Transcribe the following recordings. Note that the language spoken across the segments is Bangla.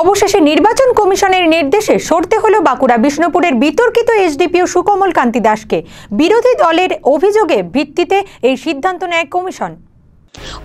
অবশেষে নির্বাচন কমিশনের নির্দেশে সরতে হলো বাঁকুড়া বিষ্ণুপুরের বিতর্কিত এসডিপিও সুকমল কান্তি দাসকে। বিরোধী দলের অভিযোগে ভিত্তিতে এই সিদ্ধান্ত নেয় কমিশন।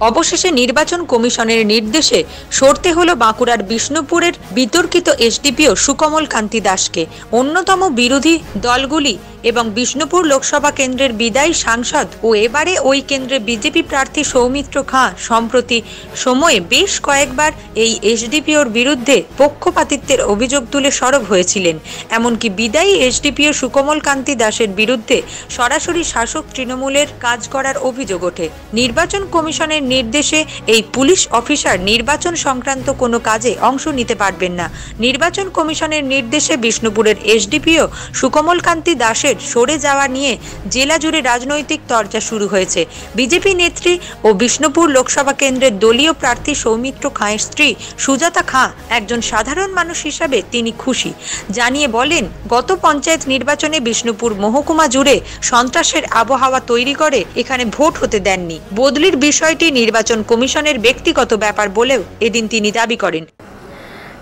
অবশেষে নির্বাচন কমিশনের নির্দেশে সরতে হলো বাঁকুড়ার বিষ্ণুপুরের বিতর্কিত এসডিপিও সুকমল কান্তি দাসকে। অন্যতম বিরোধী দলগুলি এবং বিষ্ণুপুর লোকসভা কেন্দ্রের বিদায়ী সাংসদ ও এবারে ওই কেন্দ্রে বিজেপি প্রার্থী সৌমিত্র খাঁ সম্প্রতি সময়ে বেশ কয়েকবার এই এসডিপিওর বিরুদ্ধে পক্ষপাতিত্বের অভিযোগ তুলে সরব হয়েছিলেন। এমনকি বিদায়ী এসডিপিও সুকমল কান্তি দাসের বিরুদ্ধে সরাসরি শাসক তৃণমূলের কাজ করার অভিযোগ ওঠে। নির্বাচন কমিশনের নির্দেশে এই পুলিশ অফিসার নির্বাচন সংক্রান্ত কোনো কাজে অংশ নিতে পারবেন না। নির্বাচন কমিশনের নির্দেশে বিষ্ণুপুরের এসডিপিও সুকমল কান্তি দাসের সরে যাওয়া নিয়ে জেলা জুড়ে রাজনৈতিক চর্চা শুরু হয়েছে। বিজেপি নেত্রী ও বিষ্ণুপুর লোকসভা কেন্দ্রের দলীয় প্রার্থী সৌমিত্র খাঁয়ের স্ত্রী সুজাতা খাঁ একজন সাধারণ মানুষ হিসাবে তিনি খুশি জানিয়ে বলেন, গত পঞ্চায়েত নির্বাচনে বিষ্ণুপুর মহকুমা জুড়ে সন্ত্রাসের আবহাওয়া তৈরি করে এখানে ভোট হতে দেননি। বদলির বিষয়টি নির্বাচন কমিশনের ব্যক্তিগত ব্যাপার বলেও এদিন তিনি দাবি করেন।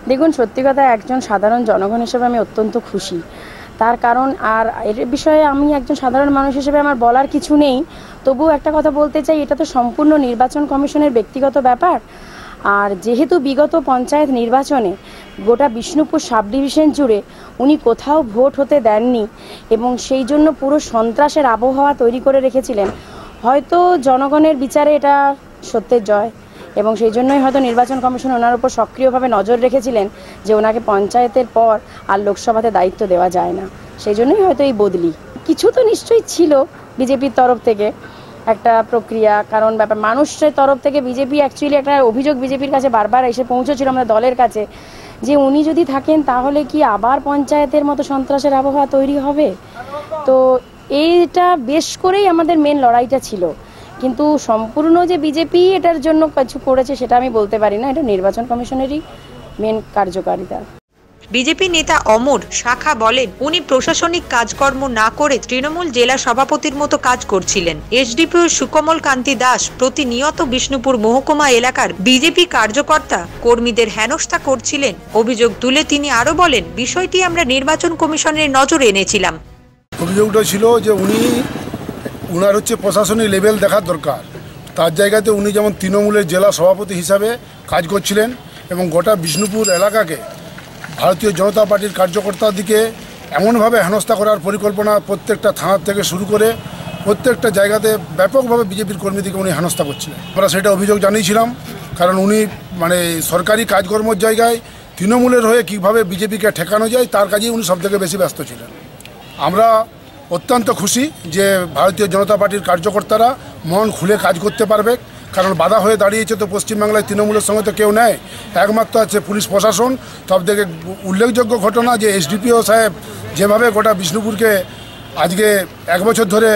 দেখুন, সত্যি কথা, একজন সাধারণ জনগণ হিসেবে আমি অত্যন্ত খুশি। তার কারণ, আর এর বিষয়ে আমি একজন সাধারণ মানুষ হিসেবে আমার বলার কিছু নেই। তবুও একটা কথা বলতে চাই, এটা তো সম্পূর্ণ নির্বাচন কমিশনের ব্যক্তিগত ব্যাপার। আর যেহেতু বিগত পঞ্চায়েত নির্বাচনে গোটা বিষ্ণুপুর সাব ডিভিশন জুড়ে উনি কোথাও ভোট হতে দেননি এবং সেই জন্য পুরো সন্ত্রাসের আবহাওয়া তৈরি করে রেখেছিলেন, হয়তো জনগণের বিচারে এটা সত্যের জয় এবং সেই জন্যই হয়তো নির্বাচন কমিশন ওনার উপর সক্রিয়ভাবে নজর রেখেছিলেন যে ওনাকে পঞ্চায়েতের পর আর লোকসভাতে দায়িত্ব দেওয়া যায় না। সেই জন্যই হয়তো এই বদলি। কিছু তো নিশ্চয়ই ছিল বিজেপির তরফ থেকে একটা প্রক্রিয়া, কারণ ব্যাপার মানুষের তরফ থেকে বিজেপি অ্যাকচুয়ালি একটা অভিযোগ বিজেপির কাছে বারবার এসে পৌঁছেছিল আমাদের দলের কাছে, যে উনি যদি থাকেন তাহলে কি আবার পঞ্চায়েতের মতো সন্ত্রাসের আবহাওয়া তৈরি হবে। তো এইটা বেশ করেই আমাদের মেন লড়াইটা ছিল, কিন্তু সম্পূর্ণ যে বিজেপি এটার জন্য কিছু করেছে সেটা আমি বলতে পারি না। এটা নির্বাচন কমিশনেরই মেন কার্যকারিতা। বিজেপি নেতা অমর শাখা বলেন, উনি প্রশাসনিক কাজকর্ম না করে তৃণমূল জেলা সভাপতির মতো কাজ করছিলেন। এসডিপিও সুকমল কান্তি দাস প্রতিনিয়ত বিষ্ণুপুর মহকুমা এলাকার বিজেপি কার্যকর্তা কর্মীদের হেনস্থা করছিলেন। অভিযোগ তুলে তিনি আরো বলেন, বিষয়টি আমরা নির্বাচন কমিশনের নজরে এনেছিলাম। অভিযোগটা ছিল যে উনার প্রশাসনিক লেভেল দেখার দরকার। তার জায়গাতে উনি যেমন তৃণমূলের জেলা সভাপতি হিসাবে কাজ করছিলেন এবং গোটা বিষ্ণুপুর এলাকাকে ভারতীয় জনতা পার্টির কার্যকর্তার দিকে এমনভাবে হেনস্থা করার পরিকল্পনা, প্রত্যেকটা থানার থেকে শুরু করে প্রত্যেকটা জায়গাতে ব্যাপকভাবে বিজেপির কর্মীদেরকে উনি হেনস্থা করছিলেন। আমরা সেটা অভিযোগ জানিয়েছিলাম, কারণ উনি সরকারি কাজকর্মের জায়গায় তৃণমূলের হয়ে কীভাবে বিজেপিকে ঠেকানো যায় তার কাজেই উনি সবথেকে বেশি ব্যস্ত ছিলেন। আমরা অত্যন্ত খুশি যে ভারতীয় জনতা পার্টির কার্যকর্তারা মন খুলে কাজ করতে পারবে, কারণ বাধা হয়ে দাঁড়িয়েছে তো পশ্চিমবাংলায় তৃণমূলের সঙ্গে তো কেউ নেয়, একমাত্র আছে পুলিশ প্রশাসন। সবথেকে উল্লেখযোগ্য ঘটনা যে এসডিপিও সাহেব যেভাবে গোটা বিষ্ণুপুরকে আজকে 1 বছর ধরে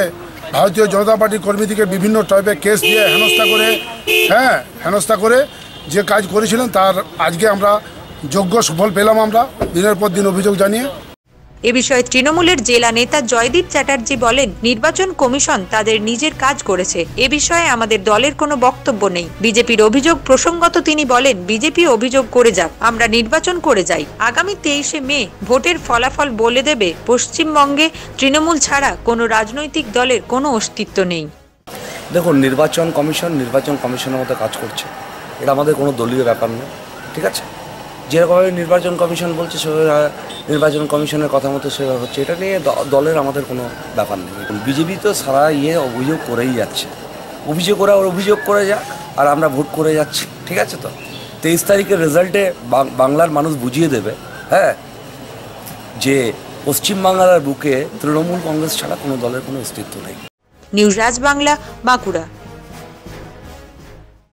ভারতীয় জনতা পার্টির কর্মীদেরকে বিভিন্ন টাইপের কেস দিয়ে হেনস্থা করে যে কাজ করেছিলেন তার আজকে আমরা যোগ্য সুফল পেলাম। আমরা দিনের পর দিন অভিযোগ জানিয়ে এ বিষয়ে তৃণমূলের জেলা নেতা জয়দীপ চ্যাটার্জি বলেন, নির্বাচন কমিশন তাদের নিজের কাজ করেছে, এ বিষয়ে আমাদের দলের কোনো বক্তব্য নেই। বিজেপির অভিযোগ প্রসঙ্গত তিনি বলেন, বিজেপি অভিযোগ করে যাক, আমরা নির্বাচন করে যাই। আগামী 23শে মে ভোটের ফলাফল বলে দেবে। পশ্চিমবঙ্গে তৃণমূল ছাড়া কোনো রাজনৈতিক দলের কোনো অস্তিত্ব নেই। দেখুন, নির্বাচন কমিশনের মতো কাজ করছে, এটা আমাদের কোনো দলীয় ব্যাপার নয়, ঠিক আছে। যেরকমভাবে নির্বাচন কমিশন বলছে নির্বাচন কমিশনের কথা মতো সেভাবে হচ্ছে, এটা নিয়ে দলের আমাদের কোনো ব্যাপার নেই। বিজেপি তো সারা অভিযোগ করেই যাচ্ছে, অভিযোগ করে যাক, আর আমরা ভোট করে যাচ্ছি, ঠিক আছে। তো 23 তারিখের রেজাল্টে বাংলার মানুষ বুঝিয়ে দেবে যে পশ্চিমবাংলার বুকে তৃণমূল কংগ্রেস ছাড়া কোনো দলের কোনো অস্তিত্ব নেই। নিউজ রাজ বাংলা, বাঁকুড়া।